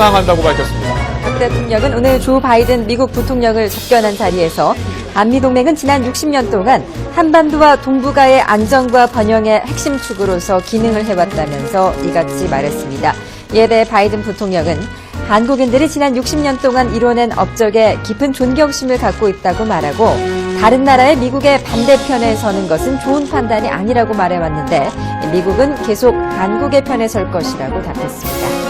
희망한다고 밝혔습니다. 박 대통령은 오늘 조 바이든 미국 부통령을 접견한 자리에서 한미동맹은 지난 60년 동안 한반도와 동북아의 안정과 번영의 핵심 축으로서 기능을 해왔다면서 이같이 말했습니다. 이에 대해 바이든 부통령은 한국인들이 지난 60년 동안 이뤄낸 업적에 깊은 존경심을 갖고 있다고 말하고 다른 나라의 미국의 반대편에 서는 것은 좋은 판단이 아니라고 말해왔는데 미국은 계속 한국의 편에 설 것이라고 답했습니다.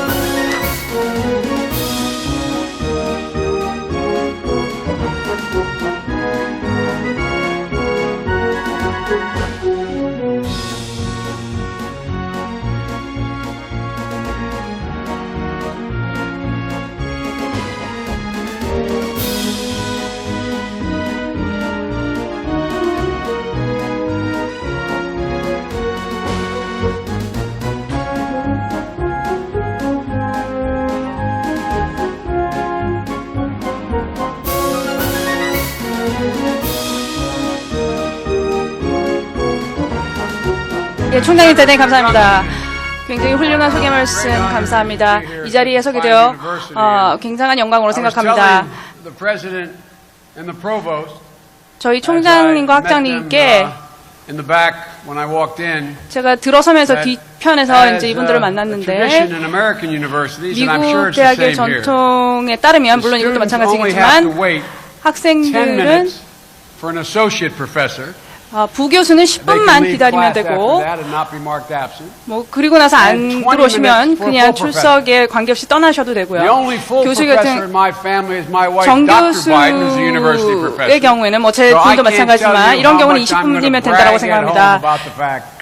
예, 총장님 대단히 감사합니다. 굉장히 훌륭한 소개 말씀 감사합니다. 이 자리에 서게 되어 굉장한 영광으로 생각합니다. 저희 총장님과 학장님께 제가 들어서면서 뒤편에서 이제 이분들을 만났는데 미국 대학의 전통에 따르면 물론 이것도 마찬가지겠지만 학생들은 부교수는 10분만 기다리면 되고 그리고 나서 안 들어오시면 그냥 출석에 관계없이 떠나셔도 되고요. 교수 같은 정교수의 경우에는 제 분도 마찬가지지만 이런 경우는 20분이면 된다고 생각합니다.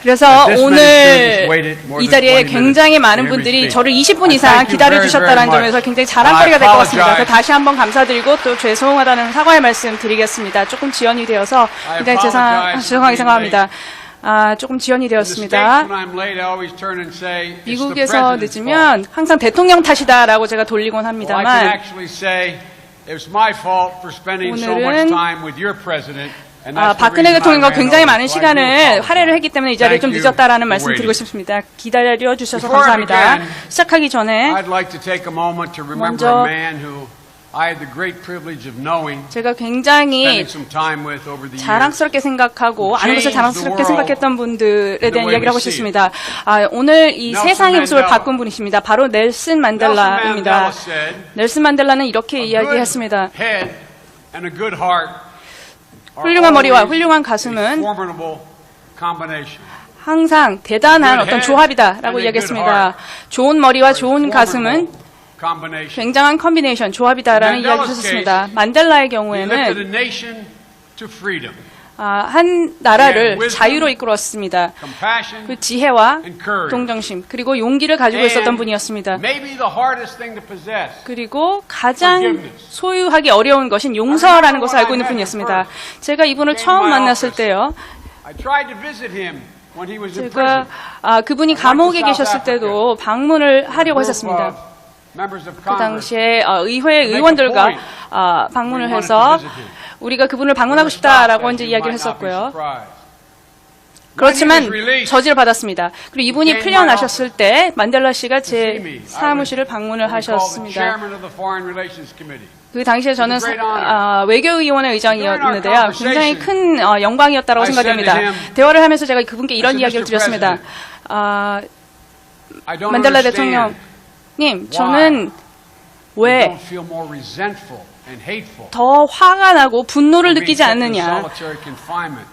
그래서 오늘 이 자리에 굉장히 많은 분들이 저를 20분 이상 기다려주셨다는 점에서 굉장히 자랑거리가 될 것 같습니다. 그래서 다시 한번 감사드리고 또 죄송하다는 사과의 말씀 드리겠습니다. 조금 지연이 되어서 굉장히 죄송하게 생각합니다. 조금 지연이 되었습니다. 미국에서 늦으면 항상 대통령 탓이다라고 제가 돌리곤 합니다만 오늘은 박근혜 대통령과 굉장히 많은 시간을 할애를 했기 때문에 이 자리에 좀 늦었다라는 말씀 드리고 싶습니다. 기다려 주셔서 감사합니다. 시작하기 전에 먼저 제가 굉장히 자랑스럽게 생각하고 아는 것을 자랑스럽게 생각했던 분들에 대한 이야기를 하고 싶습니다. 오늘 이 세상의 모습을 바꾼 분이십니다. 바로 넬슨 만델라입니다. 넬슨 만델라는 이렇게 이야기했습니다. 훌륭한 머리와 훌륭한 가슴은 항상 대단한 어떤 조합이다라고 이야기했습니다. 좋은 머리와 좋은 가슴은 굉장한 컨비네이션, 조합이다라는 이야기를 하셨습니다. 만델라의 경우에는 한 나라를 자유로 이끌었습니다. 그 지혜와 동정심 그리고 용기를 가지고 있었던 분이었습니다. 그리고 가장 소유하기 어려운 것인 용서라는 것을 알고 있는 분이었습니다. 제가 이분을 처음 만났을 때요. 제가 그분이 감옥에 계셨을 때도 방문을 하려고 했었습니다. 그 당시에 의회 의원들과 방문을 해서 우리가 그분을 방문하고 싶다라고 이제 이야기를 했었고요. 그렇지만 저지를 받았습니다. 그리고 이분이 풀려나셨을 때 만델라 씨가 제 사무실을 방문을 하셨습니다. 그 당시에 저는 외교위원회 의장이었는데요. 굉장히 큰 영광이었다고 생각됩니다. 대화를 하면서 제가 그분께 이런 이야기를 드렸습니다. 만델라 대통령님, 저는 왜 더 화가 나고 분노를 느끼지 않느냐.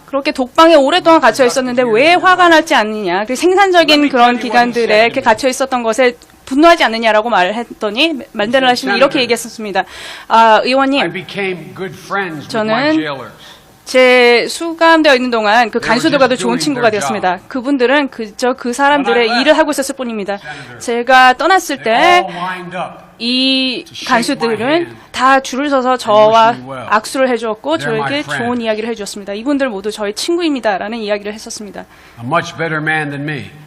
그렇게 독방에 오랫동안 갇혀 있었는데 왜 화가 나지 않느냐. 생산적인 그런 기관들에 이렇게 갇혀 있었던 것에 분노하지 않느냐라고 말했더니 만델라 씨는 이렇게 얘기했었습니다. 의원님, 저는 제 수감되어 있는 동안 그 간수들과도 좋은 친구가 되었습니다. 그분들은 그저 그 사람들의 일을 하고 있었을 뿐입니다. 제가 떠났을 때 이 간수들은 다 줄을 서서 저와 악수를 해주었고 저에게 좋은 이야기를 해주었습니다. 이분들 모두 저의 친구입니다라는 이야기를 했었습니다.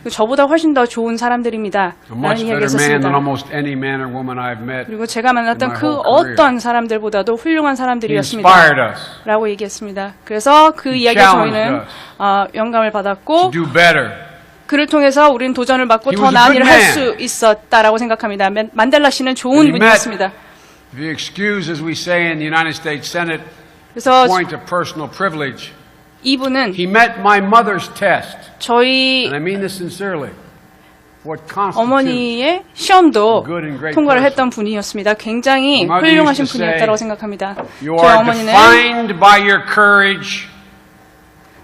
저보다 훨씬 더 좋은 사람들입니다. 라는 이야기를 했었습니다. 그리고 제가 만났던 그 어떤 사람들보다도 훌륭한 사람들이었습니다. 라고 얘기했습니다. 그래서 그 이야기에 저희는 영감을 받았고 그를 통해서 우리는 도전을 받고 He 더 was a 나은 good 일을 할 man. 수 있었다라고 생각합니다. 만델라 씨는 좋은 He met, 분이었습니다. if you excuse, as we say in the United States Senate, 그래서 point of personal privilege. 이분은 He met my mother's test, 저희 and I mean this sincerely. What constitutes 어머니의 시험도 good and great 통과를 person. 했던 분이었습니다. 굉장히 My mother 훌륭하신 used to say, 분이었다고 생각합니다. You 저희 are 어머니는 defined by your courage.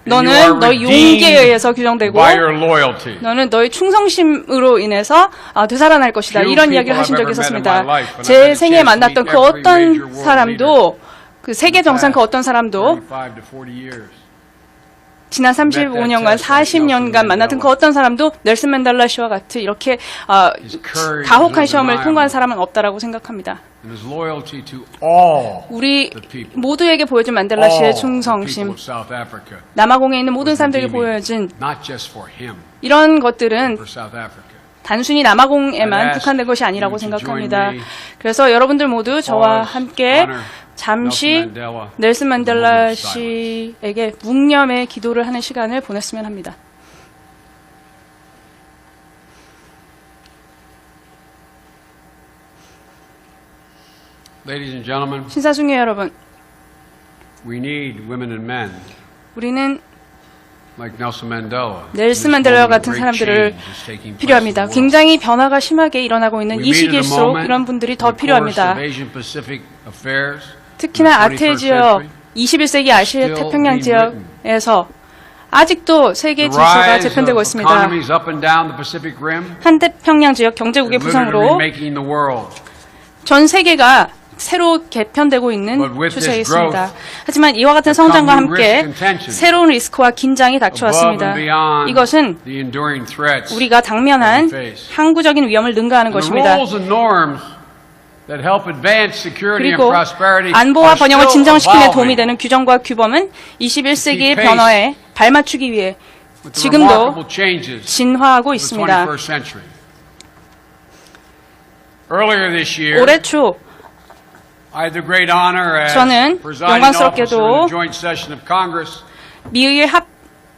And you are 너는 너의 redeemed 용기에 의해서 규정되고 by your loyalty. 너는 너의 충성심으로 인해서 되살아날 것이다. Few 이런 people 이야기를 하신 I've 적이 ever met in 있었습니다. my life, when I've 제 had a 생애에 chance to 만났던 meet 그 every major 어떤 world 사람도 그 세계 정상 그 어떤 사람도 35 to 40 years. 지난 35년간 40년간 만났던 그 어떤 사람도 넬슨 맨델라 씨와 같이 이렇게 가혹한 시험을 통과한 사람은 없다라고 생각합니다. And his loyalty to all 우리 the people. 모두에게 보여준 만델라 All 씨의 the 충성심, people of South Africa. 남아공에 있는 모든 사람들에게 redeeming, 보여준 not just for him, 이런 것들은 for South Africa. 단순히 남아공에만 I'd 국한된 것이 아니라고 ask you to 생각합니다. join me, 그래서 여러분들 모두 저와 pause, 함께 honor 잠시 Nelson Mandela 넬슨 with a 만델라 moment of silence. 씨에게 묵념의 기도를 하는 시간을 보냈으면 합니다. Ladies and gentlemen, 신사숙녀 여러분, we need women and men 우리는 like Nelson Mandela. 넬슨 In this 만델라와 moment, 같은 great 사람들을 change is taking place in 필요합니다. the world. 굉장히 변화가 심하게 일어나고 있는 We 이 meet at a 시기일수록 moment 이런 분들이 in 더 the course 필요합니다. of Asian Pacific affairs 특히나 in the 21st 아태 지역, century. 21세기 아시아 Still 태평양 being written. 지역에서 아직도 세계 The 질서가 rise 재편되고 of 있습니다. economies up and down the Pacific Rim, 한태평양 지역 경제국의 literally 부상으로 remaking the world. 전 세계가 새로 개편되고 있는 But with 추세에 this growth, 있습니다. 하지만 이와 같은 come 성장과 new risk 함께 and tension. 새로운 리스크와 긴장이 Above 닥쳐왔습니다. and beyond 이것은 the enduring threats. 우리가 당면한 we face. 항구적인 위험을 능가하는 And the 것입니다. rules and norms that help advance security and 그리고 prosperity 안보와 are 번영을 still 진정시키는 evolving 도움이 되는 규정과 규범은 21세기의 pace 변화에 발맞추기 위해 with the 지금도 remarkable changes 진화하고 of the 있습니다. 21st century. Earlier this year, 올해 초 I had the great honor as 저는 presiding officer 영광스럽게도 in the joint session of Congress 미의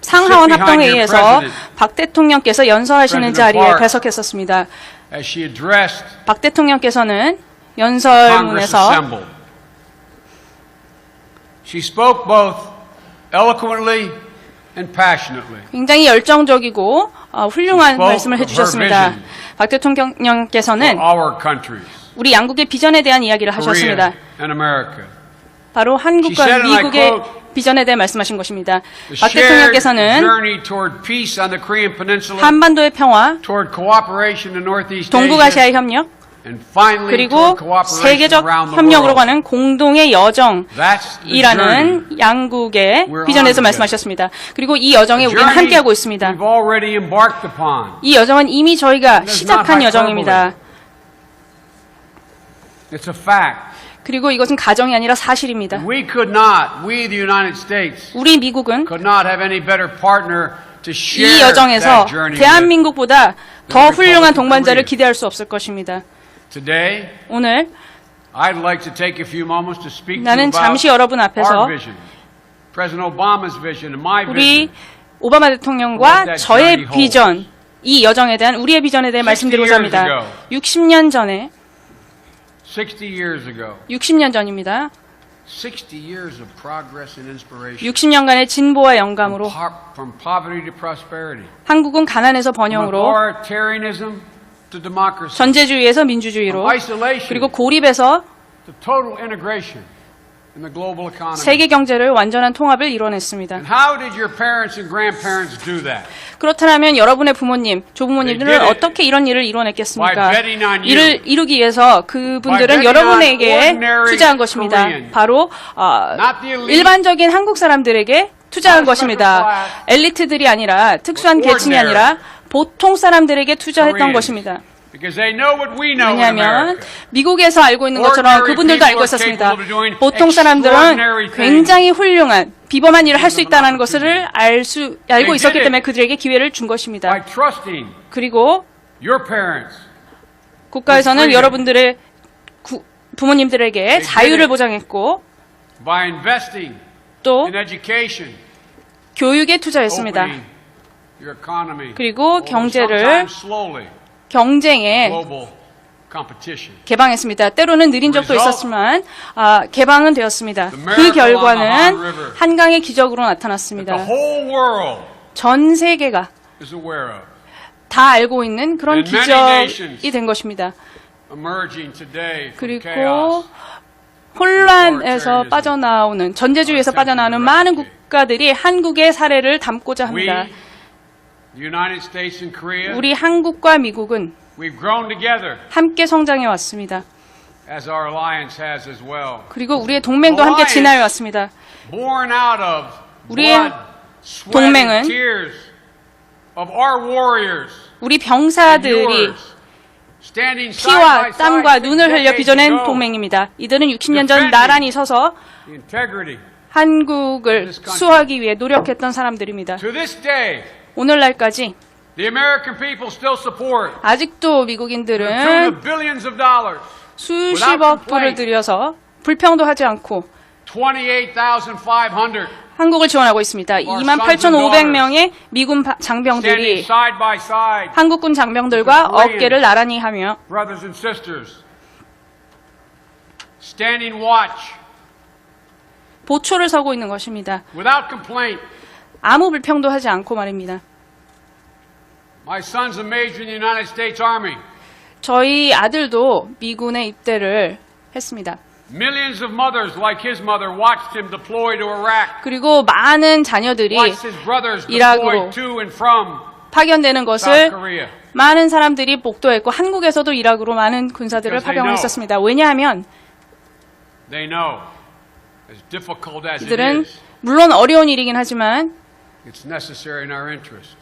상하원 Sit behind your 합동회의에서 president, 박 대통령께서 연설하시는 President 자리에 Park. 배석했었습니다. as she addressed 박 대통령께서는 Congress 연설문에서 assembled. She spoke both eloquently and passionately. 굉장히 열정적이고 훌륭한 spoke 말씀을 of 해주셨습니다. her vision 박 대통령께서는 for our countries, 우리 양국의 비전에 대한 이야기를 하셨습니다. Korea and America. 바로 She 한국과 said, and I 미국의 quote, 비전에 대해 말씀하신 것입니다. The 박 shared 대통령께서는 journey toward peace on the Korean Peninsula, 한반도의 평화, toward cooperation in Northeast 동북아시아의 Asia, 협력, and finally 그리고 toward cooperation 세계적 around the 협력으로 world. 가는 공동의 That's the journey. 여정이라는 양국의 We're 비전에서 on 말씀하셨습니다. 그리고 이 여정에 The 우리는 journey 함께하고 있습니다. we've already embarked upon. 이 여정은 이미 저희가 There's 시작한 not 여정입니다. It's a fact. 그리고 이것은 가정이 아니라 사실입니다. We could not, we the United States, 우리 미국은 could not have any better partner to share 이 여정에서 that journey with. 대한민국보다 더 훌륭한 Republic of 동반자를 Korea. 기대할 수 없을 것입니다. Today, 오늘 I'd like to take a few moments to speak to you 나는 about 잠시 여러분 앞에서 our vision, President Obama's vision and my 우리 vision. 오바마 대통령과 저의 비전, 이 여정에 대한 우리의 비전에 대해 말씀드리고자 합니다. 60년 전에 60 years ago, 60년 전입니다. 60 years of progress and inspiration. 60년간의 진보와 영감으로 From poverty to prosperity. 한국은 가난에서 From 번영으로 authoritarianism to democracy. 전제주의에서 민주주의로 From isolation 그리고 고립에서 to total integration in the global economy. 세계 경제를 완전한 통합을 이뤄냈습니다. And how did your parents and grandparents do that? 그렇다면 여러분의 부모님, 조부모님들은 They did it 어떻게 이런 일을 이뤄냈겠습니까? by betting on you. 이를 이루기 위해서 By 그분들은 betting on 여러분에게 ordinary 투자한 것입니다. Korean. 바로 Not the elite. 일반적인 한국 사람들에게 투자한 Not a special 것입니다. class. 엘리트들이 아니라 특수한 But 계층이 ordinary 아니라 보통 사람들에게 투자했던 Koreans. 것입니다. Because they know what we know in 왜냐하면 America. 미국에서 알고 있는 것처럼 Ordinary 그분들도 알고 people are 있었습니다. capable of doing 보통 사람들은 extraordinary things. 굉장히 훌륭한 비범한 일을 할 수 있다는 것을 알고 They 있었기 did it 때문에 그들에게 기회를 준 것입니다. By trusting 그리고 your parents. 국가에서는 With freedom. 여러분들의 부모님들에게 did 자유를 it. 보장했고 By investing 또 in education. 교육에 투자했습니다. Opening your economy, 그리고 although 경제를 sometimes slowly, 경쟁에 global competition. 개방했습니다. 때로는 느린 적도 있었지만 개방은 되었습니다. 그 miracle on the 결과는 Han River 한강의 기적으로 The 나타났습니다. whole world 전 세계가 is aware of. 다 알고 있는 그런 In many 기적이 된 것입니다. Emerging today from 그리고 chaos. 혼란에서 빠져나오는 전제주의에서 빠져나오는 많은 국가들이 한국의 사례를 담고자 We, 합니다. the United States and Korea, 우리 한국과 미국은 we've grown together 함께 성장해 왔습니다. as our alliance has as well. 그리고 우리의 동맹도 함께 진화해 왔습니다. Born out of 우리의 blood, sweat, 동맹은 and tears of our warriors, 우리 and 병사들이 yours, standing side 피와 by side 땀과 for 눈을 흘려 decades 빚어낸 ago. 동맹입니다. 이들은 60년 전 나란히 서서 The integrity. 한국을 수호하기 위해 노력했던 사람들입니다. To this day, 오늘날까지 the American people still support 아직도 to the 미국인들은 billions of dollars, 수십억 불을 들여서 불평도 하지 않고 28,500 한국을 지원하고 있습니다. 28,500명의 미군 standing 장병들이 side by side, 한국군 장병들과 어깨를 나란히 하며 brothers and sisters, standing watch 보초를 서고 있는 것입니다. without complaint. 아무 불평도 하지 않고 말입니다. My son's a major in the United States Army. 저희 아들도 미군에 입대를 했습니다. Millions of mothers like his mother watched him deploy to Iraq, 그리고 많은 자녀들이 watched his brothers 이라크로 deploy to and from 파견되는 South 것을 Korea. 많은 사람들이 복도했고 한국에서도 이라크로 많은 군사들을 Because they 파병을 know. 했었습니다. 왜냐하면 They know, as difficult as it 이들은 is, 물론 어려운 일이긴 하지만 it's necessary in our interest.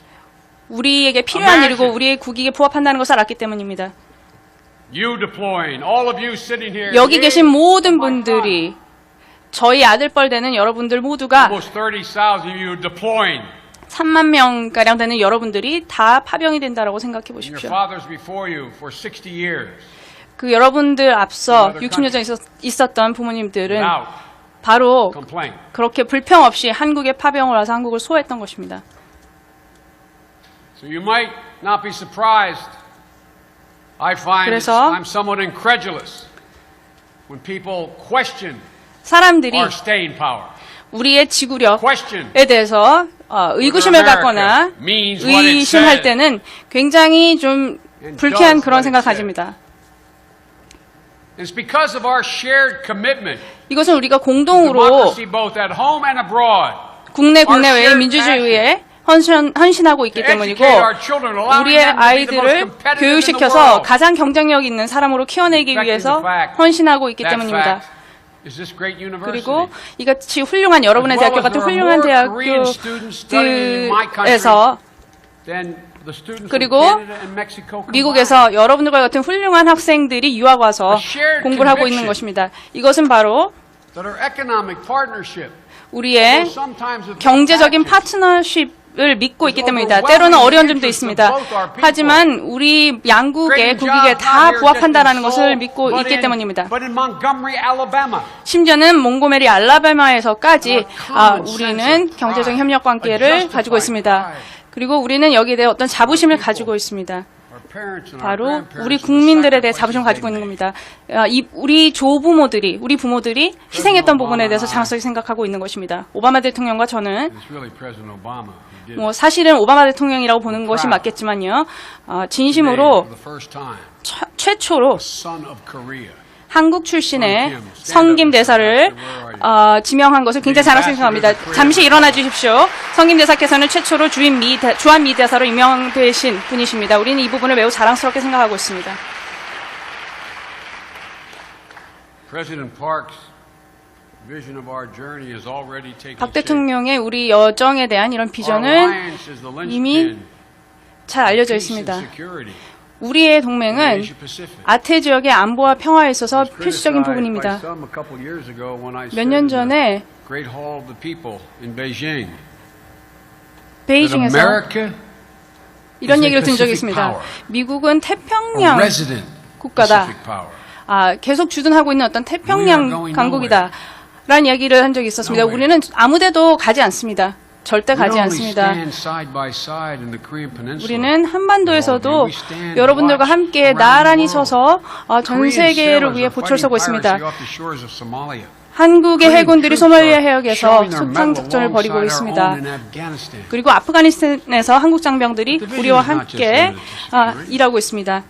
우리에게 필요한 Imagine. 일이고 우리의 국익에 부합한다는 것을 알았기 때문입니다. You deploying, all of you sitting here, 여기 계신 모든 my son, 분들이 저희 아들뻘 되는 여러분들 모두가 almost 30,000 of you deploying. 3만 명가량 되는 여러분들이 다 파병이 된다라고 생각해 And your 보십시오. fathers before you for 60 years. 그 여러분들 앞서 Another 60년 전에 있었던 부모님들은 Without 바로 complaint. 그렇게 불평 없이 한국에 파병을 와서 한국을 수호했던 것입니다. So you might not be surprised. I find 그래서 I'm somewhat incredulous when people question 사람들이 our staying power. 우리의 지구력에 Question 대해서 의구심을 갖거나 의심할 때는 굉장히 좀 불쾌한 그런 생각을 가집니다. It's because of our shared commitment 이것은 우리가 to 공동으로 democracy both at home and abroad. 국내 국내외의 민주주의에 헌신하고 있기 때문이고 우리의 아이들을 교육시켜서 가장 경쟁력 있는 사람으로 키워내기 위해서 헌신하고 있기 때문입니다. 그리고 이같이 훌륭한 여러분의 대학교 같은 훌륭한 대학교에서 그리고 미국에서 여러분들과 같은 훌륭한 학생들이 유학 와서 공부를 하고 있는 것입니다. 이것은 바로 우리의 경제적인 파트너십을 믿고 있기 때문이다. 때로는 어려운 점도 있습니다. 하지만 우리 양국의 국익에 다 부합한다는 것을 믿고 있기 때문입니다. 심지어는 몽고메리 알라바마에서까지 우리는 경제적 협력 관계를 가지고 있습니다. 그리고 우리는 여기에 대해 어떤 자부심을 가지고 있습니다. 바로 우리 국민들에 대해 자부심을 가지고 있는 겁니다. 우리 조부모들이, 우리 부모들이 희생했던 부분에 대해서 자랑스럽게 생각하고 있는 것입니다. 오바마 대통령과 저는 사실은 오바마 대통령이라고 보는 것이 맞겠지만요. 진심으로 최초로 한국 출신의 성김대사를 지명한 것을 굉장히 자랑스럽게 생각합니다. 잠시 일어나 주십시오. 성김대사께서는 최초로 주한미 대사로 임명되신 분이십니다. 우리는 이 부분을 매우 자랑스럽게 생각하고 있습니다. 박 대통령의 우리 여정에 대한 이런 비전은 이미 잘 알려져 있습니다. 우리의 동맹은 아태 지역의 안보와 평화에 있어서 필수적인 부분입니다. 몇 년 전에 베이징에서 이런 얘기를 든 적이 있습니다. 미국은 태평양 국가다. 계속 주둔하고 있는 어떤 태평양 강국이다. 라는 이야기를 한 적이 있었습니다. 우리는 아무데도 가지 않습니다. 절대 가지 않습니다. 우리는 한반도에서도 여러분들과 함께 나란히 서서 전 세계를 위해 보철서고 있습니다. 한국의 해군들이 소말리아 해역에서 수상 작전을 벌이고 있습니다. 그리고 아프가니스탄에서 한국 장병들이 우리와 함께 일하고 있습니다.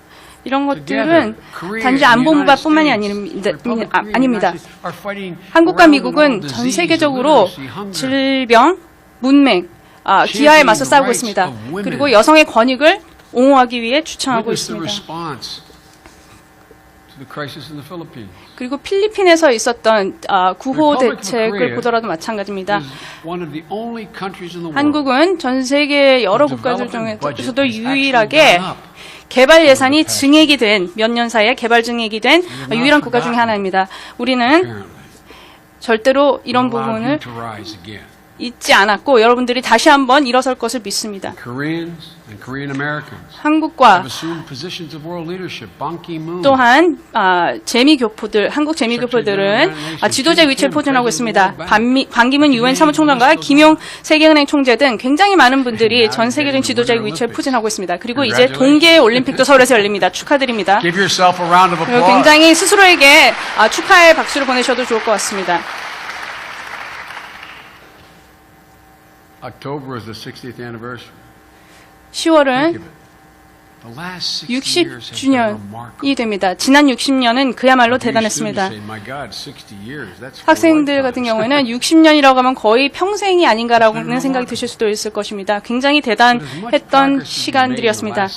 이런 것들은 단지 안보무바뿐만이 아닙니다. 한국과 미국은 전 세계적으로 질병, 문맹, 기아에 맞서 싸우고 있습니다. 그리고 여성의 권익을 옹호하기 위해 추천하고 있습니다. 그리고 필리핀에서 있었던 구호 대책을 보더라도 마찬가지입니다. 한국은 전 세계 여러 국가들 중에서도 유일하게 개발 예산이 증액이 된, 몇 년 사이에 개발 증액이 된 유일한 국가 중에 하나입니다. 우리는 절대로 이런 부분을 잊지 않았고 여러분들이 다시 한번 일어설 것을 믿습니다. 한국과 또한 한국 재미교포들은 지도자 위치를 포진하고 있습니다. 반기문 유엔 사무총장과 김용 세계은행 총재 등 굉장히 많은 분들이 전 세계적인 지도자의 위치를 포진하고 있습니다. 그리고 이제 동계 올림픽도 서울에서 열립니다. 축하드립니다. 그리고 굉장히 스스로에게 축하의 박수를 보내셔도 좋을 것 같습니다. October is the 60th anniversary. 10월은 60주년이 됩니다. 지난 60년은 그야말로 대단했습니다. 학생들 같은 경우에는 60년이라고 하면 거의 평생이 아닌가라는 생각이 드실 수도 있을 것입니다. 굉장히 대단했던 시간들이었습니다.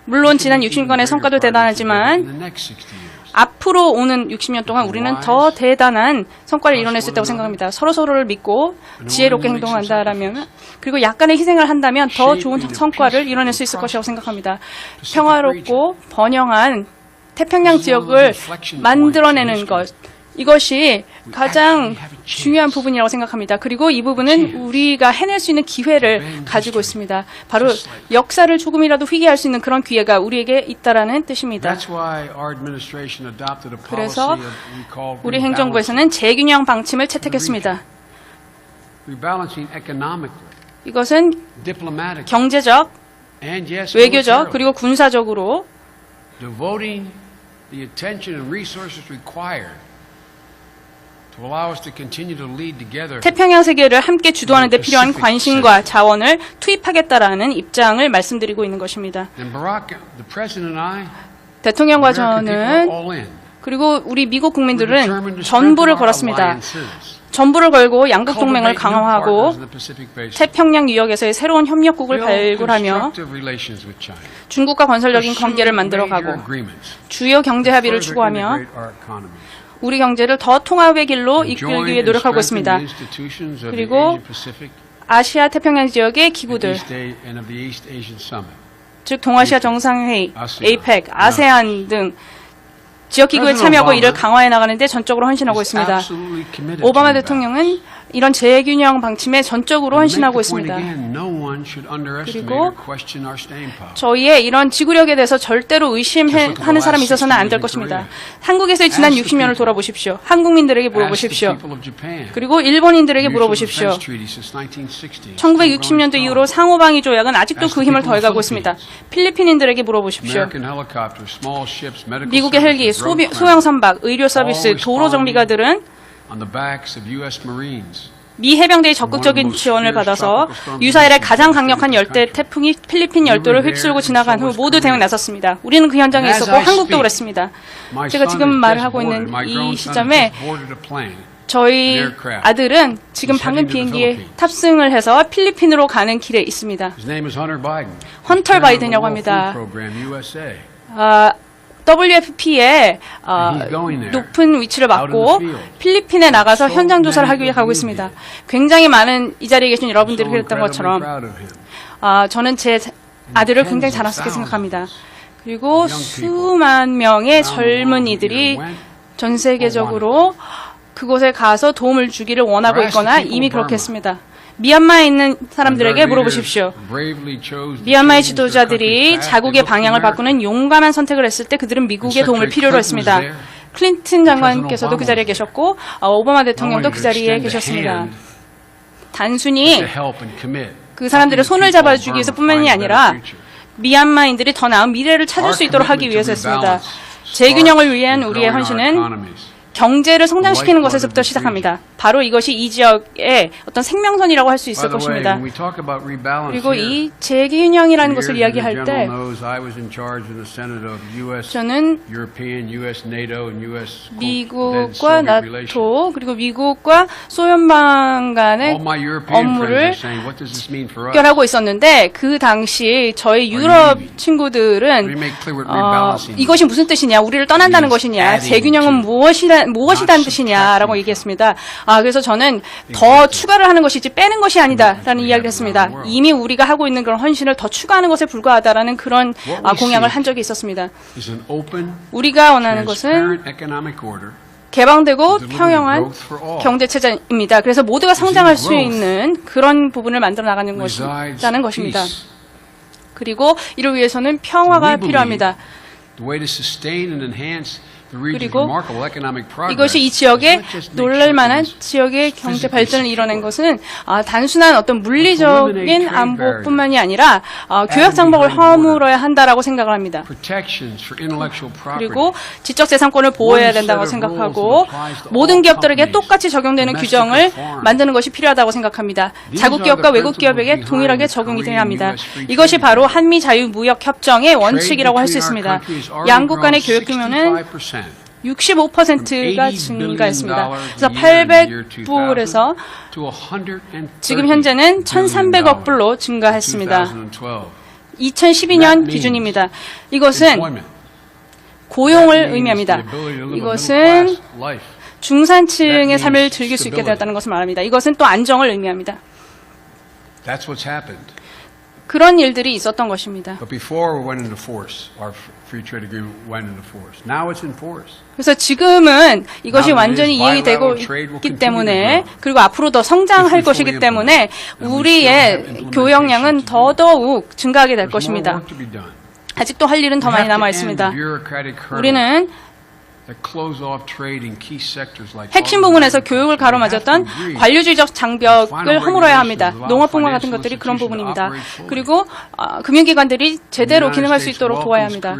물론 지난 60년의 성과도 대단하지만 앞으로 오는 60년 동안 우리는 더 대단한 성과를 이뤄낼 수 있다고 생각합니다. 서로서로를 믿고 지혜롭게 행동한다라면, 그리고 약간의 희생을 한다면 더 좋은 성과를 이뤄낼 수 있을 것이라고 생각합니다. 평화롭고 번영한 태평양 지역을 만들어내는 것, 이것이 가장 중요한 부분이라고 생각합니다. 그리고 이 부분은 우리가 해낼 수 있는 기회를 가지고 있습니다. 바로 역사를 조금이라도 회귀할 수 있는 그런 기회가 우리에게 있다라는 뜻입니다. 그래서 우리 행정부에서는 재균형 방침을 채택했습니다. 이것은 경제적, 외교적, 그리고 군사적으로 태평양 세계를 함께 주도하는 데 필요한 관심과 자원을 투입하겠다라는 입장을 말씀드리고 있는 것입니다. 대통령과 저는, 그리고 우리 미국 국민들은 전부를 걸었습니다. 전부를 걸고 양국 동맹을 강화하고 태평양 유역에서의 새로운 협력국을 발굴하며 중국과 건설적인 관계를 만들어가고 주요 경제 합의를 추구하며 우리 경제를 더 통합의 길로 이끌기 위해 노력하고 있습니다. 그리고 아시아 태평양 지역의 기구들, 즉 동아시아 정상회의, APEC, 아세안 등 지역기구에 참여하고 이를 강화해 나가는 데 전적으로 헌신하고 있습니다. 오바마 대통령은 이런 재균형 방침에 전적으로 헌신하고 있습니다. 그리고 저희의 이런 지구력에 대해서 절대로 의심하는 사람이 있어서는 안 될 것입니다. 한국에서의 지난 60년을 돌아보십시오. 한국민들에게 물어보십시오. 그리고 일본인들에게 물어보십시오. 1960년도 이후로 상호방위 조약은 아직도 그 힘을 더해가고 있습니다. 필리핀인들에게 물어보십시오. 미국의 헬기, 소형 선박, 의료 서비스, 도로 정비가들은 미 해병대의 적극적인 지원을 받아서 유사일의 가장 강력한 열대 태풍이 필리핀 열도를 휩쓸고 지나간 후 모두 대응에 나섰습니다. 우리는 그 현장에 있었고 한국도 그랬습니다. 제가 지금 말을 하고 있는 이 시점에 저희 아들은 지금 방금 비행기에 탑승을 해서 필리핀으로 가는 길에 있습니다. 헌터 바이든이라고 합니다. WFP에 높은 위치를 맡고 필리핀에 나가서 현장 조사를 하기 위해 가고 있습니다. 굉장히 많은 이 자리에 계신 여러분들이 그랬던 것처럼 저는 제 아들을 굉장히 자랑스럽게 생각합니다. 그리고 수만 명의 젊은이들이 전 세계적으로 그곳에 가서 도움을 주기를 원하고 있거나 이미 그렇게 했습니다. 미얀마에 있는 사람들에게 물어보십시오. 미얀마의 지도자들이 자국의 방향을 바꾸는 용감한 선택을 했을 때 그들은 미국의 도움을 필요로 했습니다. 클린턴 장관께서도 그 자리에 계셨고 오바마 대통령도 그 자리에 계셨습니다. 단순히 to help and commit. 그 사람들의 손을 잡아주기 위해서뿐만이 아니라 미얀마인들이 더 나은 미래를 찾을 수 있도록 하기 위해서였습니다. 재균형을 위한 우리의 헌신은 경제를 성장시키는 것에서부터 시작합니다. 바로 이것이 이 지역의 어떤 생명선이라고 할 수 있을 것입니다. 그리고 이 재균형이라는 것을 이야기할 때 저는 미국과 나토 그리고 미국과 소연방 간의 업무를 직결하고 있었는데 그 당시 저희 유럽 친구들은 이것이 무슨 뜻이냐, 우리를 떠난다는 것이냐, 재균형은 무엇이라는 뜻이냐라고 얘기했습니다. 그래서 저는 더 추가를 하는 것이지 빼는 것이 아니다라는 이야기를 했습니다. 이미 우리가 하고 있는 그런 헌신을 더 추가하는 것에 불과하다라는 그런 공약을 한 적이 있었습니다. 우리가 원하는 것은 개방되고 평형한 경제체제입니다. 그래서 모두가 성장할 수 있는 그런 부분을 만들어 나가는 것이라는 것입니다. 그리고 이를 위해서는 평화가 필요합니다. 그리고 이것이 이 지역에 놀랄만한 지역의 경제 발전을 이뤄낸 것은 단순한 어떤 물리적인 안보뿐만이 아니라 교역 장벽을 허물어야 한다라고 생각을 합니다. 그리고 지적재산권을 보호해야 된다고 생각하고 모든 기업들에게 똑같이 적용되는 규정을 만드는 것이 필요하다고 생각합니다. 자국 기업과 외국 기업에게 동일하게 적용이 돼야 합니다. 이것이 바로 한미 자유무역협정의 원칙이라고 할 수 있습니다. 양국 간의 교역 규모는 65%가 증가했습니다. 그래서 800불에서 지금 현재는 1,300억 불로 증가했습니다. 2012년 기준입니다. 이것은 고용을 의미합니다. 이것은 중산층의 삶을 즐길 수 있게 되었다는 것을 말합니다. 이것은 또 안정을 의미합니다. 그런 일들이 있었던 것입니다. 그래서 지금은 이것이 완전히 이행이 되고 있기 때문에, 그리고 앞으로 더 성장할 것이기 때문에 우리의 교역량은 더더욱 증가하게 될 것입니다. 아직도 할 일은 더 많이 남아 있습니다. 우리는 핵심 부분에서 교육을 가로막았던 관료주의적 장벽을 허물어야 합니다. 농업분과 같은 것들이 그런 부분입니다. 그리고 금융기관들이 제대로 기능할 수 있도록 도와야 합니다.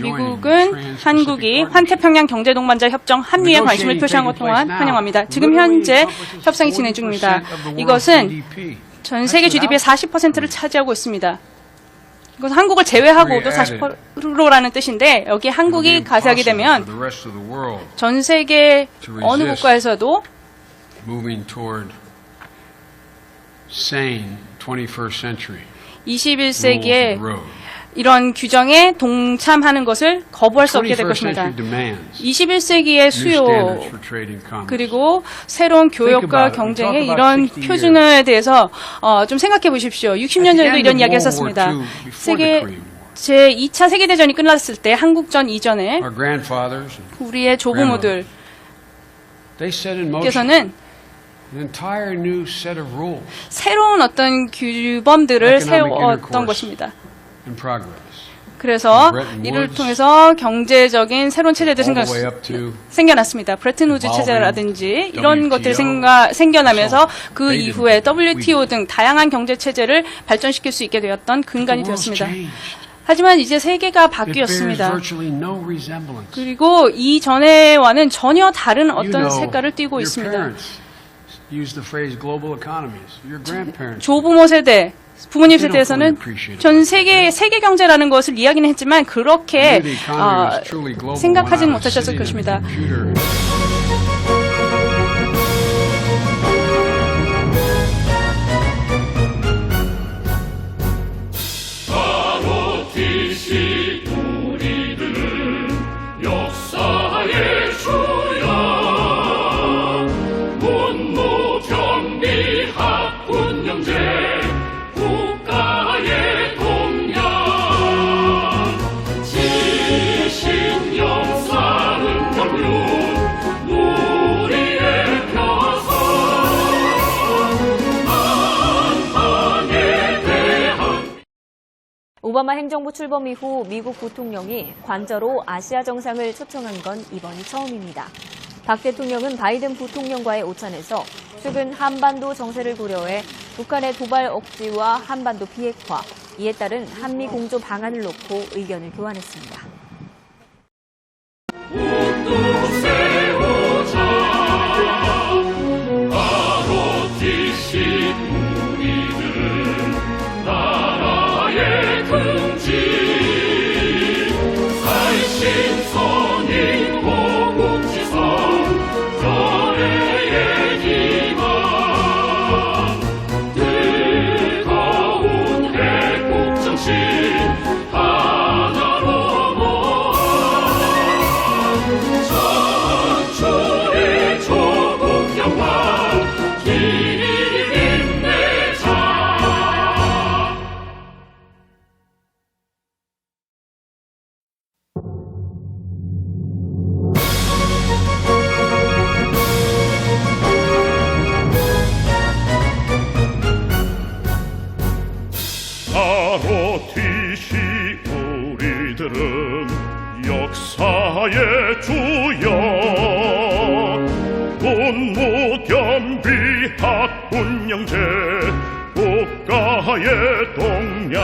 미국은 한국이 환태평양 경제동반자 협정 한미에 관심을 표시한 것 또한 환영합니다. 지금 현재 협상이 진행 중입니다. 이것은 전 세계 GDP의 40%를 차지하고 있습니다. 이것은 한국을 제외하고도 40%라는 뜻인데, 여기 한국이 가세하게 되면 전 세계 어느 국가에서도 21세기에 이런 규정에 동참하는 것을 거부할 수 없게 될 것입니다. 21세기의 수요 그리고 새로운 교역과 경쟁의 이런 표준에 대해서 좀 생각해 보십시오. 60년 전에도 이런 이야기 했었습니다. 제2차 세계대전이 끝났을 때, 한국전 이전에 우리의 조부모들께서는 새로운 어떤 규범들을 세웠던 것입니다. 그래서 이를 통해서 경제적인 새로운 체제들이 생겨났습니다. 브레튼 우즈 체제라든지 이런 것들이 생겨나면서 그 이후에 WTO 등 다양한 경제 체제를 발전시킬 수 있게 되었던 근간이 되었습니다. 하지만 이제 세계가 바뀌었습니다. 그리고 이전에와는 전혀 다른 어떤 색깔을 띠고 있습니다. 조부모 세대, 부모님 세대에서는 전 세계 경제라는 것을 이야기는 했지만 그렇게 생각하지는 못하셨을 것입니다. 오바마 행정부 출범 이후 미국 부통령이 관저로 아시아 정상을 초청한 건 이번이 처음입니다. 박 대통령은 바이든 부통령과의 오찬에서 최근 한반도 정세를 고려해 북한의 도발 억지와 한반도 비핵화, 이에 따른 한미 공조 방안을 놓고 의견을 교환했습니다. ROTC 우리들은 역사의 주역 문무겸비 학군영재 국가의 동량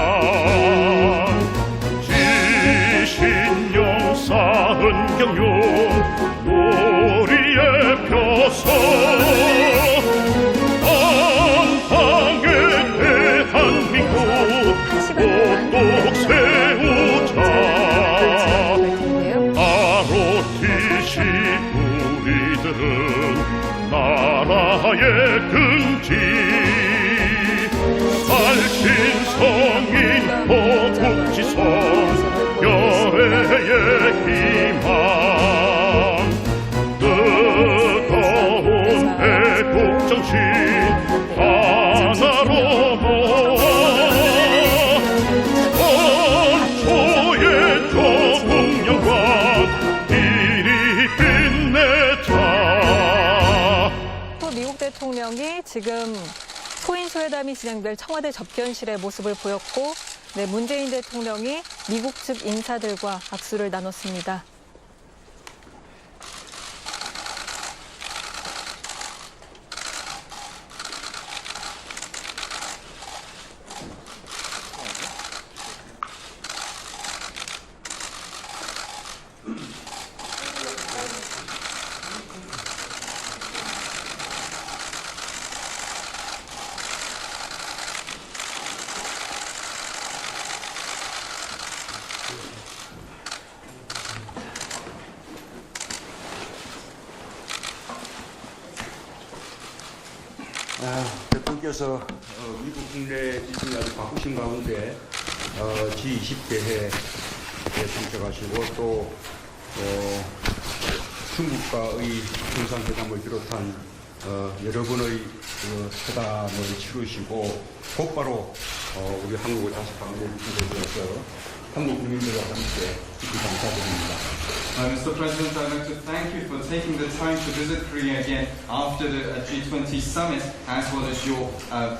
지신영사 은경용 우리의 표서 꼭 세우자 ROTC 우리들은 나라의 긍지 살신성인 호국지성 교회의 희망 뜨거운 애국정신 하나로 모아 미국 대통령이 지금 소인소 회담이 진행될 청와대 접견실의 모습을 보였고, 문재인 대통령이 미국 측 인사들과 악수를 나눴습니다. 대통령께서 미국 국내 지진이 아주 바쁘신 가운데 G20대회에 참석하시고 또 중국과의 정상회담을 비롯한 여러 번의 회담을 치르시고 곧바로 우리 한국을 다시 방문해 주신 것에 대해서 한국 국민들과 함께 깊이 감사드립니다. Mr. President, I'd like to thank you for taking the time to visit Korea again after the G20 summit, as well as your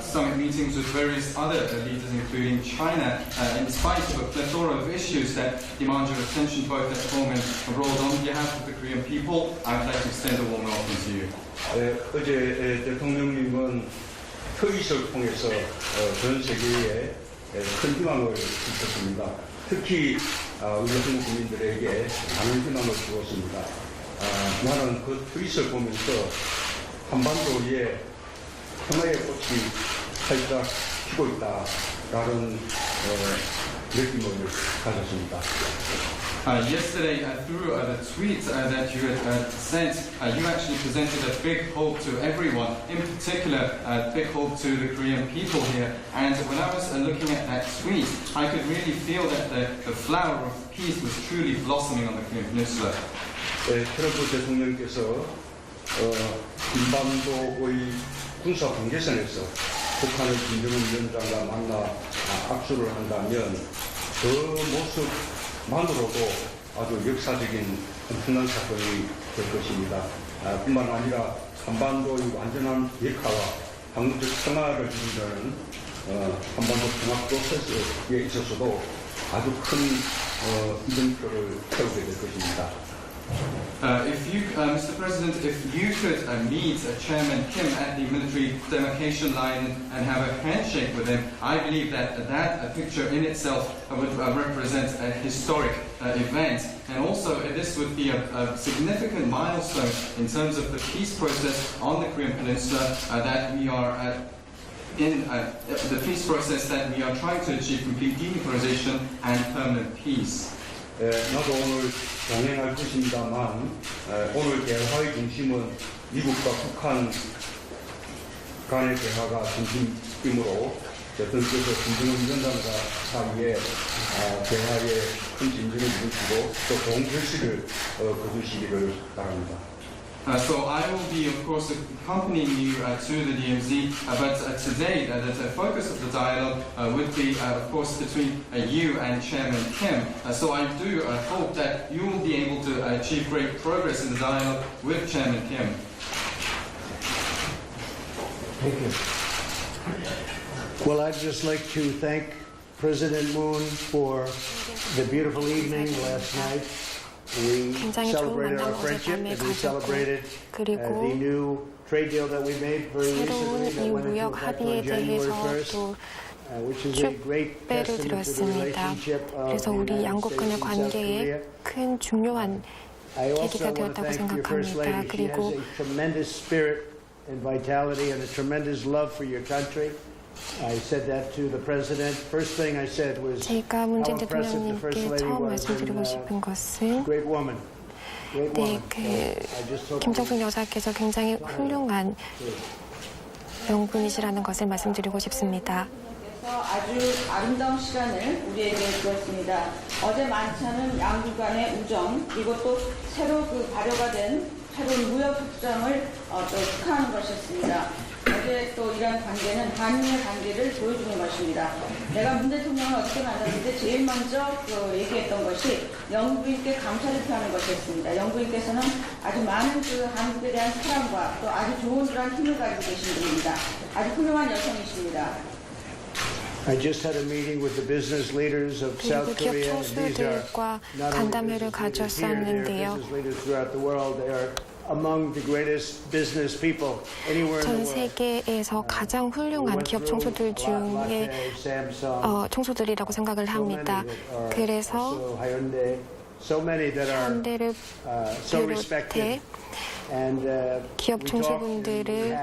summit meetings with various other leaders, including China, in spite of a plethora of issues that demand your attention both at home and abroad. On behalf of the Korean people, I would like to extend a warm welcome to you. 어제 대통령님은 트윗을 통해서 전 세계에 큰 희망을 주셨습니다. 특히 우리 한국 국민들에게 많은 희망을 주었습니다. 나는 그 트윗을 보면서 한반도에 평화의 꽃이 활짝 피고 있다라는 느낌을 가졌습니다. Yesterday, through the tweet that you had sent, you actually presented a big hope to everyone, in particular, a big hope to the Korean people here. And when I was looking at that tweet, I could really feel that the flower of peace was truly blossoming on the Korean Peninsula. 트럼프 대통령께서 한반도의 군사 경계선에서 북한의 김정은 위원장과 만나 악수를 한다면 그 모습만으로도 아주 역사적인 엄청난 사건이 될 것입니다. 뿐만 아니라 한반도의 완전한 비핵화와 항구적 평화를 이루는 한반도 평화 프로세스에 있어서도 아주 큰 이정표를 세우게 될 것입니다. Mr. President, if you could meet Chairman Kim at the military demarcation line and have a handshake with him, I believe that that picture in itself would represent a historic event. And also, this would be a significant milestone in terms of the peace process on the Korean Peninsula that we are in the peace process that we are trying to achieve complete denuclearization and permanent peace. 나도 오늘 동행할 것입니다만 오늘 대화의 중심은 미국과 북한 간의 대화가 중심이므로 대통령께서 김정은 위원장과 사이에 대화에 큰 진전을 이루시고 또 좋은 결실을 거두시기를 바랍니다. So I will be, of course, accompanying you to the DMZ, but today the focus of the dialogue would be, of course, between you and Chairman Kim. So I do hope that you will be able to achieve great progress in the dialogue with Chairman Kim. Thank you. Well, I'd just like to thank President Moon for the beautiful evening last night. We 굉장히 좋은 celebrated 만남 our friendship 어젯밤에 and we 가졌고 celebrated 그리고 the new trade deal that we made very 새로운 recently that 이 went into 무역 effect 합의에 on January 대해서 1st, 또 which is a great 축배를 testament to the 드렸습니다. relationship of 그래서 the 우리 United 양국 States 간의 and South 관계에 Korea. 큰 중요한 I also 계기가 want to 되었다고 thank your First 생각합니다. Lady. She 그리고 has a tremendous spirit and vitality and a tremendous love for your country. I said that to the president. First thing I said was 제가 how 문재인 impressive the First 대통령님께 Lady 처음 was 말씀드리고 and 싶은 것은 great woman. Great 네, woman. I just hope 김정숙 여사께서 굉장히 훌륭한 명분이시라는 것을 말씀드리고 싶습니다. 아주 아름다운 시간을 우리에게 주었습니다. 어제 만찬은 양국 간의 우정 그리고 또 새로 발효가 된 새로운 무역 협정을 또 축하하는 것이었습니다. 어제 또 이런 관계는 한미의 관계를 보여주는 것입니다. 내가 문 대통령을 어떻게 만났을 때 제일 먼저 얘기했던 것이 영부인께 감사를 표하는 것이었습니다. 영부인께서는 아주 많은 한국에 대한 사랑과 또 아주 좋은 그런 힘을 가지고 계신 분입니다. 아주 훌륭한 여성이십니다. I just had a meeting with the business leaders of South 기업 Korea, and these are 총수들과 not only 간담회를 business leaders here, they are 가졌었는데요. business leaders throughout the world. They are among the greatest business people anywhere in 전 the world. 세계에서 가장 훌륭한 기업 총수들 중에 총수들이라고 생각을 합니다. 그래서 현대를 비롯해 기업 총수분들을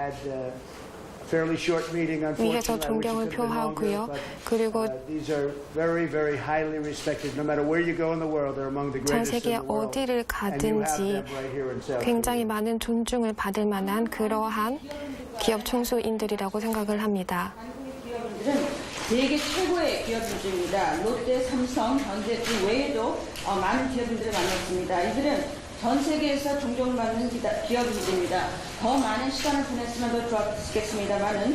위해서 존경을 표하고요. 그리고 전 세계 어디를 가든지 굉장히 많은 존중을 받을 만한 그러한 기업 총수인들이라고 생각을 합니다. 기업인들은 세계 최고의 기업인들입니다. 롯데, 삼성, 현대 그 외에도 많은 기업인들을 만났습니다. 이들은 전 세계에서 존경받는 기업인들입니다. 더 많은 시간을 보냈으면 더 좋았겠습니다만은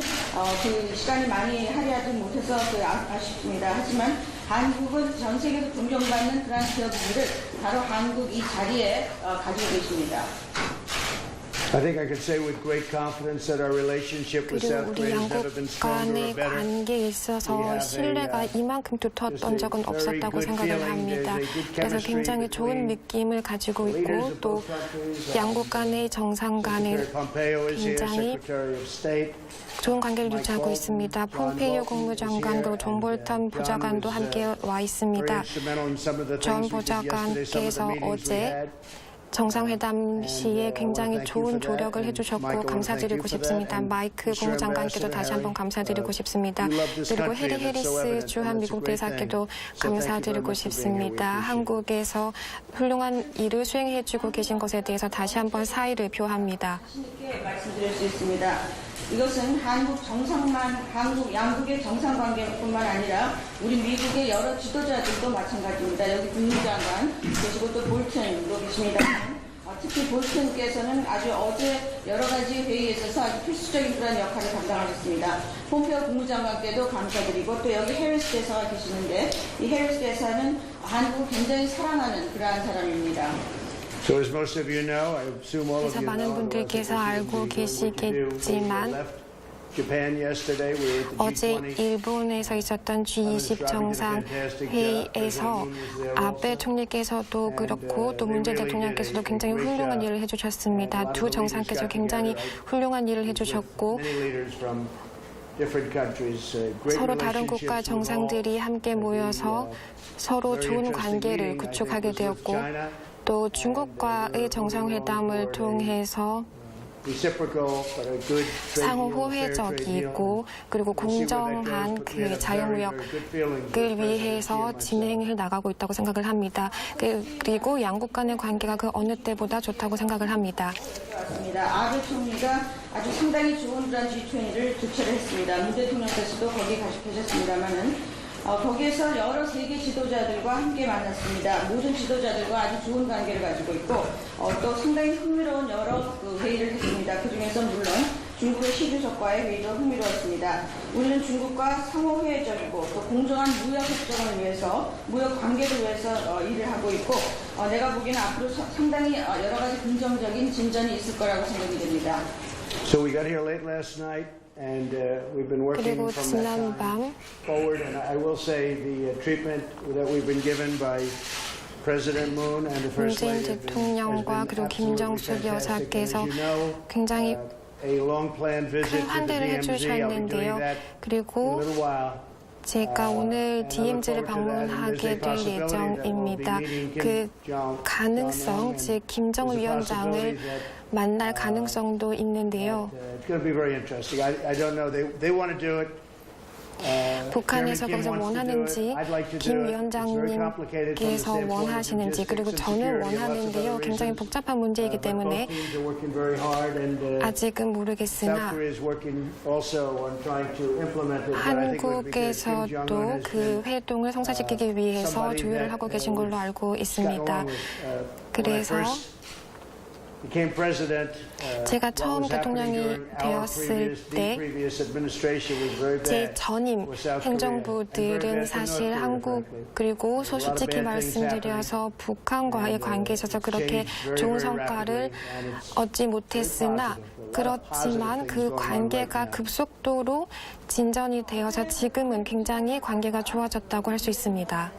그 시간이 많이 할애하지 못해서 아쉽습니다. 하지만 한국은 전 세계에서 존경받는 그러한 기업인들을 바로 한국 이 자리에 가지고 계십니다. I think I could say with great confidence that our relationship with South 우리 Korea has 양국 never been stronger 간의 or better. 관계에 있어서 신뢰가 이만큼 두터웠던 적은 없었다고 생각을 합니다. 그래서 굉장히 좋은 느낌을 가지고 있고 또 양국 간의 정상 간의 굉장히 좋은 관계를 유지하고 있습니다. 폼페이오 국무장관도 존 볼턴 보좌관도 함께 와 있습니다. 존 보좌관께서 어제 정상회담 시에 굉장히 좋은 조력을 해주셨고 감사드리고 싶습니다. 마이크 국무장관께도 다시 한번 감사드리고 싶습니다. 그리고 해리 해리스 주한 미국 대사께도 감사드리고 싶습니다. 한국에서 훌륭한 일을 수행해주고 계신 것에 대해서 다시 한번 사의를 표합니다. 쉽게 말씀드릴 수 있습니다. 이것은 양국의 정상관계뿐만 아니라 우리 미국의 여러 지도자들도 마찬가지입니다. 여기 국무장관 계시고 또 볼튼도 계십니다. 특히 볼튼께서는 아주 어제 여러 가지 회의에 있어서 아주 필수적인 그런 역할을 감당하셨습니다. 폼페이오 국무장관께도 감사드리고 또 여기 해리스 대사가 계시는데 이 해리스 대사는 한국을 굉장히 사랑하는 그러한 사람입니다. 그래서 많은 분들께서 알고 계시겠지만 Japan yesterday. We were at the 어제 G20. 일본에서 있었던 G20 정상회의에서 아베 총리께서도 그렇고 또 문재인 대통령께서도 굉장히 훌륭한 일을 해주셨습니다. 두 정상께서 굉장히 훌륭한 일을 해주셨고 서로 다른 국가 정상들이 함께 모여서 서로 좋은 관계를 구축하게 되었고 또 중국과의 정상회담을 통해서 상호 호혜적이고 그리고 공정한 그 자유무역을 위해서 진행해 나가고 있다고 생각을 합니다. 그리고 양국 간의 관계가 그 어느 때보다 좋다고 생각을 합니다. 아베 총리가 아주 상당히 좋은 그런 G20를 주최를 했습니다. 문 대통령께서도 거기에 가셨습니다만은 거기에서 여러 세계 지도자들과 함께 만났습니다. 모든 지도자들과 아주 좋은 관계를 가지고 있고 또 상당히 흥미로운 여러 회의를 했습니다. 그중에서 물론 중국의 시주석과의 회의도 흥미로웠습니다. 우리는 중국과 상호 회의적이고 또 공정한 무역 협정을 위해서 무역 관계를 위해서 일을 하고 있고 내가 보기에는 앞으로 상당히 여러 가지 긍정적인 진전이 있을 거라고 생각이 됩니다. So we got here late last night. And we've been working 그리고 from 지난 that 밤 time forward. And I will say the treatment that we've been given by President Moon and the First 문재인 Lady 대통령과 그리고 김정숙 여사께서 굉장히 큰 환대를 해주셨는데요. 그리고 제가 오늘 DMZ를 방문하게 될 예정입니다. 그 가능성, 즉 김정은 위원장을 만날 가능성도 있는데요. 북한에서 거기서 원하는지 김 위원장님께서 원하시는지 그리고 저는 원하는데요. 굉장히 복잡한 문제이기 때문에 아직은 모르겠으나 한국에서도 그 활동을 성사시키기 위해서 조율을 하고 계신 걸로 알고 있습니다. 그래서 제가 처음 대통령이 되었을 때 제 전임 행정부들은 사실 한국 그리고 솔직히 말씀드려서 북한과의 관계에 있어서 그렇게 좋은 성과를 얻지 못했으나 그렇지만 그 관계가 급속도로 진전이 되어서 지금은 굉장히 관계가 좋아졌다고 할 수 있습니다.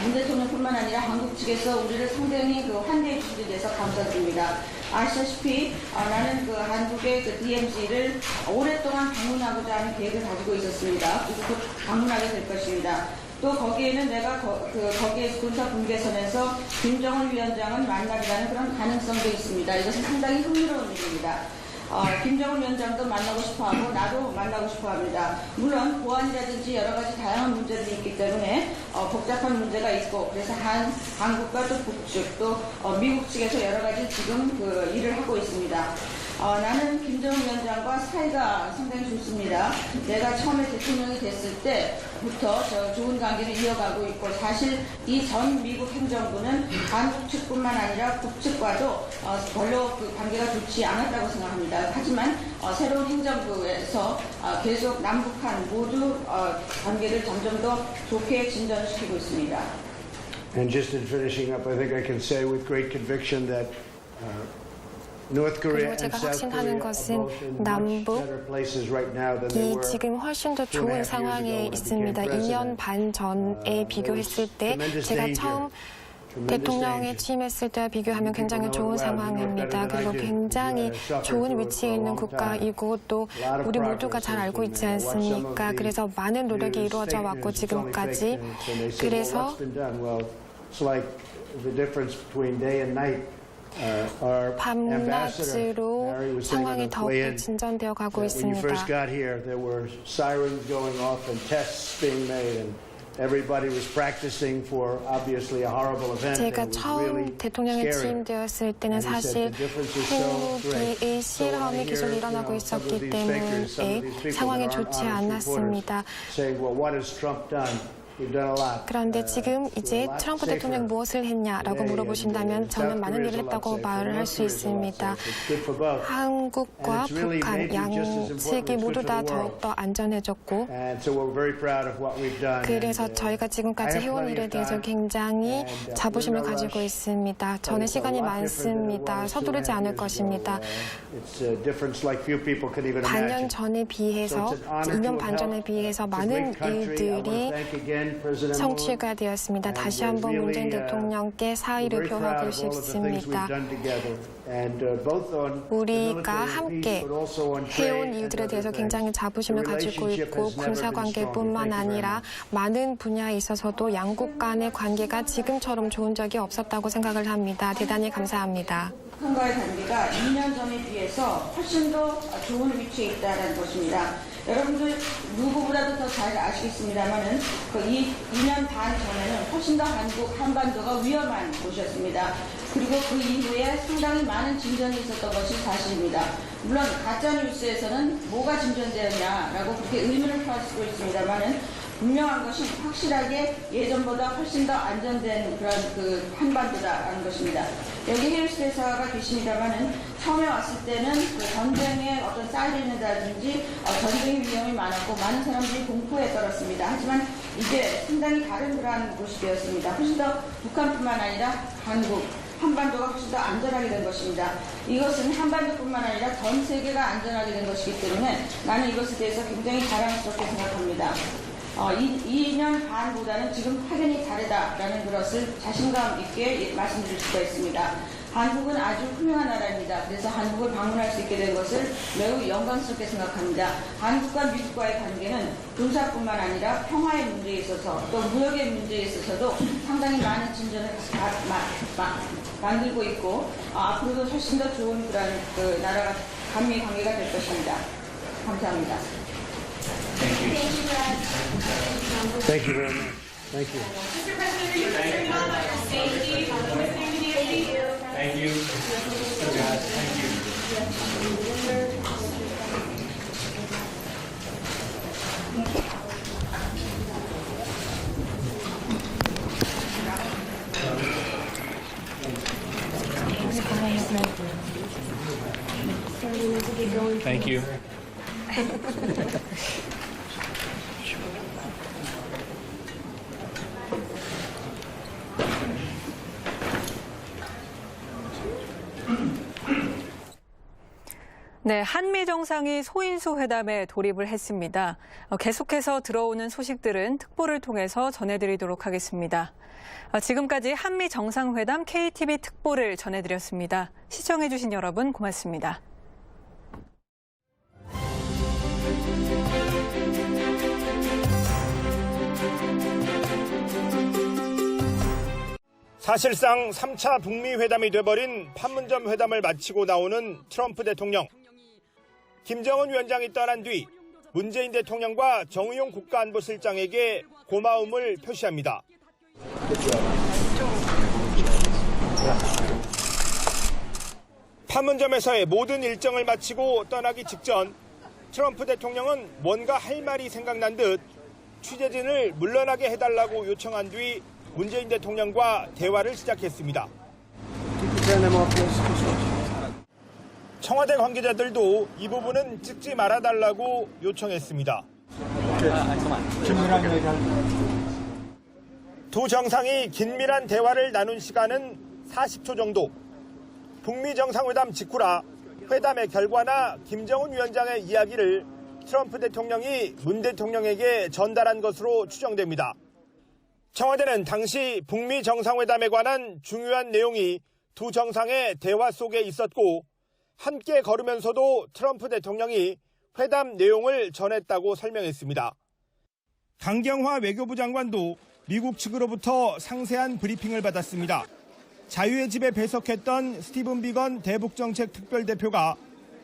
문 대통령뿐만 아니라 한국 측에서 우리를 상당히 환대해 주신 데 대해서 감사드립니다. 아시다시피 나는 한국의 DMZ를 오랫동안 방문하고자 하는 계획을 가지고 있었습니다. 그리고 곧 방문하게 될 것입니다. 또 거기에는 내가 거기에 군사 분계선에서 김정은 위원장을 만나기라는 그런 가능성도 있습니다. 이것은 상당히 흥미로운 일입니다. 김정은 위원장도 만나고 싶어하고 나도 만나고 싶어합니다. 물론 보안이라든지 여러 가지 다양한 문제들이 있기 때문에 복잡한 문제가 있고 그래서 한국과 또 북측 또 미국 측에서 여러 가지 지금 일을 하고 있습니다. 나는 김정은 위원장과 사이가 상당히 좋습니다. 내가 처음에 대통령이 됐을 때부터 좋은 관계를 이어가고 있고 사실 이 전 미국 행정부는 한국 측뿐만 아니라 북측과도 별로 관계가 좋지 않았다고 생각합니다. 하지만 새로운 행정부에서 계속 남북한 모두 관계를 점점 더 좋게 진전시키고 있습니다. And just in finishing up, I think I can say with great conviction that 그리고 제가 확신하는 것은 남북이 지금 훨씬 더 좋은 상황에 있습니다. 2년 반 전에 비교했을 때 제가 처음 대통령에 취임했을 때와 비교하면 굉장히 좋은 상황입니다. 그리고 굉장히 좋은 위치에 있는 국가이고 또 우리 모두가 잘 알고 있지 않습니까? 그래서 많은 노력이 이루어져 왔고 지금까지 그래서 밤낮으로 상황이 더욱더 진전되어 가고 있습니다. 제가 처음 대통령에 취임되었을 때는 사실 핵무기의 실험이 계속 일어나고 있었기 때문에 상황이 좋지 않았습니다. We've done a lot. 그런데 지금 이제 트럼프 대통령이 무엇을 했냐라고 물어보신다면 저는 많은 일을 했다고 말을 할 수 있습니다. 한국과 북한 양측이 모두 다 더욱더 안전해졌고 그래서 저희가 지금까지 해온 일에 대해서 굉장히 자부심을 가지고 있습니다. 저는 시간이 많습니다. 서두르지 않을 것입니다. 반년 전에 비해서 2년 반 전에 비해서 많은 일들이 성취가 되었습니다. 다시 한번 문재인 대통령께 사의를 표하고 싶습니다. 우리가 함께 해온 일들에 대해서 굉장히 자부심을 가지고 있고 군사관계뿐만 아니라 많은 분야에 있어서도 양국 간의 관계가 지금처럼 좋은 적이 없었다고 생각을 합니다. 대단히 감사합니다. 북한과의 관계가 2년 전에 비해서 훨씬 더 좋은 위치에 있다는 것입니다. 여러분들 누구보다도 더 잘 아시겠습니다만은 그 2년 반 전에는 훨씬 더 한반도가 위험한 곳이었습니다. 그리고 그 이후에 상당히 많은 진전이 있었던 것이 사실입니다. 물론 가짜뉴스에서는 뭐가 진전되었냐라고 그렇게 의문을 표할 수도 있습니다만은 분명한 것은 확실하게 예전보다 훨씬 더 안전된 그런 그 한반도라는 것입니다. 여기 해리스 대사가 계십니다만은 처음에 왔을 때는 그 전쟁의 어떤 사이렌이라든지 전쟁의 위험이 많았고 많은 사람들이 공포에 떨었습니다. 하지만 이제 상당히 다른 그러한 곳이 되었습니다. 훨씬 더 북한뿐만 아니라 한국, 한반도가 훨씬 더 안전하게 된 것입니다. 이것은 한반도뿐만 아니라 전 세계가 안전하게 된 것이기 때문에 나는 이것에 대해서 굉장히 자랑스럽게 생각합니다. 2년 반보다는 지금 확연히 다르다라는 것을 자신감 있게 말씀드릴 수가 있습니다. 한국은 아주 훌륭한 나라입니다. 그래서 한국을 방문할 수 있게 된 것을 매우 영광스럽게 생각합니다. 한국과 미국과의 관계는 군사뿐만 아니라 평화의 문제에 있어서 또 무역의 문제에 있어서도 상당히 많은 진전을 만들고 있고 앞으로도 훨씬 더 좋은 그런 그 나라가 한미 관계가 될 것입니다. 감사합니다. Thank you very much. Thank you. Mr. President, thank you. Thank you. Thank you. 네, 한미 정상이 소인수 회담에 돌입을 했습니다. 계속해서 들어오는 소식들은 특보를 통해서 전해드리도록 하겠습니다. 지금까지 한미 정상회담 KTV 특보를 전해드렸습니다. 시청해주신 여러분 고맙습니다. 사실상 3차 북미 회담이 돼버린 판문점 회담을 마치고 나오는 트럼프 대통령. 김정은 위원장이 떠난 뒤 문재인 대통령과 정의용 국가안보실장에게 고마움을 표시합니다. 판문점에서의 모든 일정을 마치고 떠나기 직전 트럼프 대통령은 뭔가 할 말이 생각난 듯 취재진을 물러나게 해달라고 요청한 뒤 문재인 대통령과 대화를 시작했습니다. 청와대 관계자들도 이 부분은 찍지 말아달라고 요청했습니다. 두 정상이 긴밀한 대화를 나눈 시간은 40초 정도. 북미 정상회담 직후라 회담의 결과나 김정은 위원장의 이야기를 트럼프 대통령이 문 대통령에게 전달한 것으로 추정됩니다. 청와대는 당시 북미 정상회담에 관한 중요한 내용이 두 정상의 대화 속에 있었고 함께 걸으면서도 트럼프 대통령이 회담 내용을 전했다고 설명했습니다. 강경화 외교부 장관도 미국 측으로부터 상세한 브리핑을 받았습니다. 자유의 집에 배석했던 스티븐 비건 대북정책 특별대표가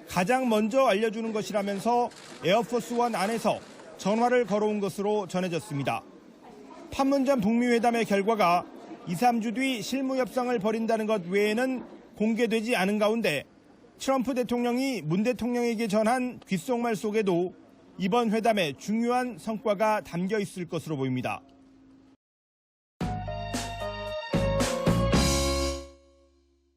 가장 먼저 알려주는 것이라면서 에어포스원 안에서 전화를 걸어온 것으로 전해졌습니다. 판문점 북미 회담의 결과가 2, 3주 뒤 실무 협상을 벌인다는 것 외에는 공개되지 않은 가운데 트럼프 대통령이 문 대통령에게 전한 귓속말 속에도 이번 회담에 중요한 성과가 담겨 있을 것으로 보입니다.